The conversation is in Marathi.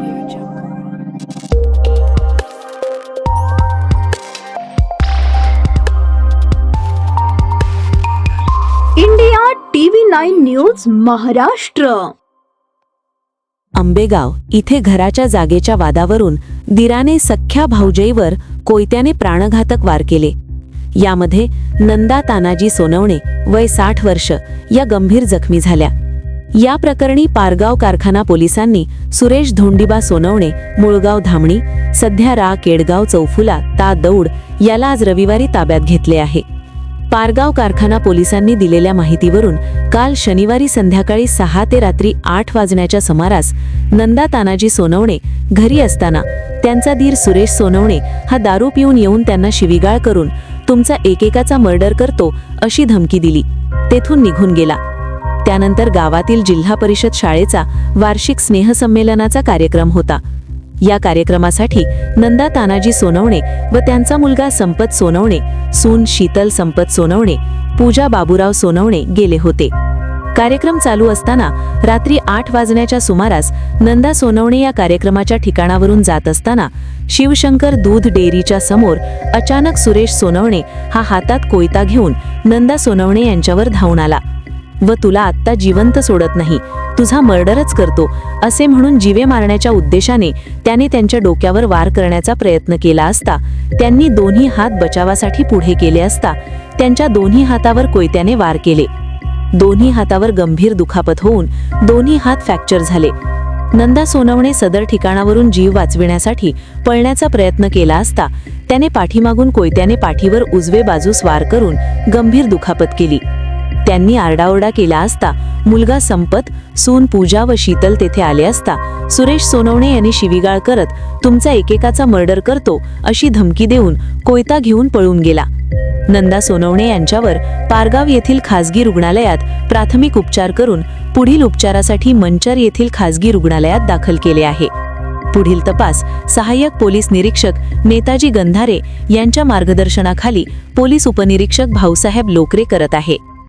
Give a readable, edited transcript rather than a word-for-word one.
Audio Jungle. India TV9 news Maharashtra. Ambegaon इथे घराच्या जागेच्या वादावरून दिराने सख्ख्या भाऊजाईवर कोयत्याने प्राणघातक वार केले. यामध्ये नंदा तानाजी सोनवणे वय 60 वर्ष या गंभीर जखमी झाल्या. या प्रकरणी पारगाव कारखाना पोलिसांनी सुरेश धोंडीबा सोनवणे मुळगाव धामणी सध्या रा केडगाव चौफुला ता दौड याला आज रविवारी ताब्यात घेतले आहे. पारगाव कारखाना पोलिसांनी दिलेल्या माहितीवरून काल शनिवारी संध्याकाळी 6 ते रात्री 8 वाजण्याच्या सुमारास नंदा तानाजी सोनवणे घरी असताना त्यांचा दीर सुरेश सोनवणे हा दारू पिऊन येऊन त्यांना शिवीगाळ करून तुमचा एकेकाचा मर्डर करतो अशी धमकी दिली. तेथून निघून गेला. त्यानंतर गावातील जिल्हा परिषद शाळेचा वार्षिक स्नेहसंमेलनाचा कार्यक्रम होता. या कार्यक्रमासाठी नंदा तानाजी सोनवणे व त्यांचा मुलगा संपत सोनवणे, सून शीतल संपत सोनवणे, पूजा बाबूराव सोनवणे गेले होते. कार्यक्रम चालू असताना रात्री 8 वाजण्याच्या सुमारास नंदा सोनवणे या कार्यक्रमाच्या ठिकाणावरून जात असताना शिवशंकर दूध डेअरीच्या समोर अचानक सुरेश सोनवणे हा हातात कोयता घेऊन नंदा सोनवणे यांच्यावर धावून आला व तुला आत्ता जिवंत सोडत नाही, तुझा मर्डरच करतो असे म्हणून जीवे मारण्याच्या उद्देशाने त्याने त्यांच्या डोक्यावर वार करण्याचा प्रयत्न केला असता त्यांनी दोन्ही हात बचावासाठी पुढे केले असता त्यांच्या दोन्ही हातावर कोयत्याने वार केले. दोन्ही हातावर गंभीर दुखापत होऊन दोन्ही हात फ्रॅक्चर झाले. नंदा सोनवणे सदर ठिकाणावरून जीव वाचविण्यासाठी पळण्याचा प्रयत्न केला असता त्याने पाठीमागून कोयत्याने पाठीवर उजवे बाजूस वार करून गंभीर दुखापत केली. त्यांनी आरडाओरडा केला असता मुलगा संपत, सून पूजा व शीतल तेथे आले असता सुरेश सोनवणे यांनी शिवीगाळ करत तुमचा एकेकाचा मर्डर करतो अशी धमकी देऊन कोयता घेऊन पळून गेला. नंदा सोनवणे यांच्यावर पारगाव येथील खासगी रुग्णालयात प्राथमिक उपचार करून पुढील उपचारासाठी मंचर येथील खासगी रुग्णालयात दाखल केले आहे. पुढील तपास सहाय्यक पोलीस निरीक्षक नेताजी गंधारे यांच्या मार्गदर्शनाखाली पोलीस उपनिरीक्षक भाऊसाहेब लोकरे करत आहे.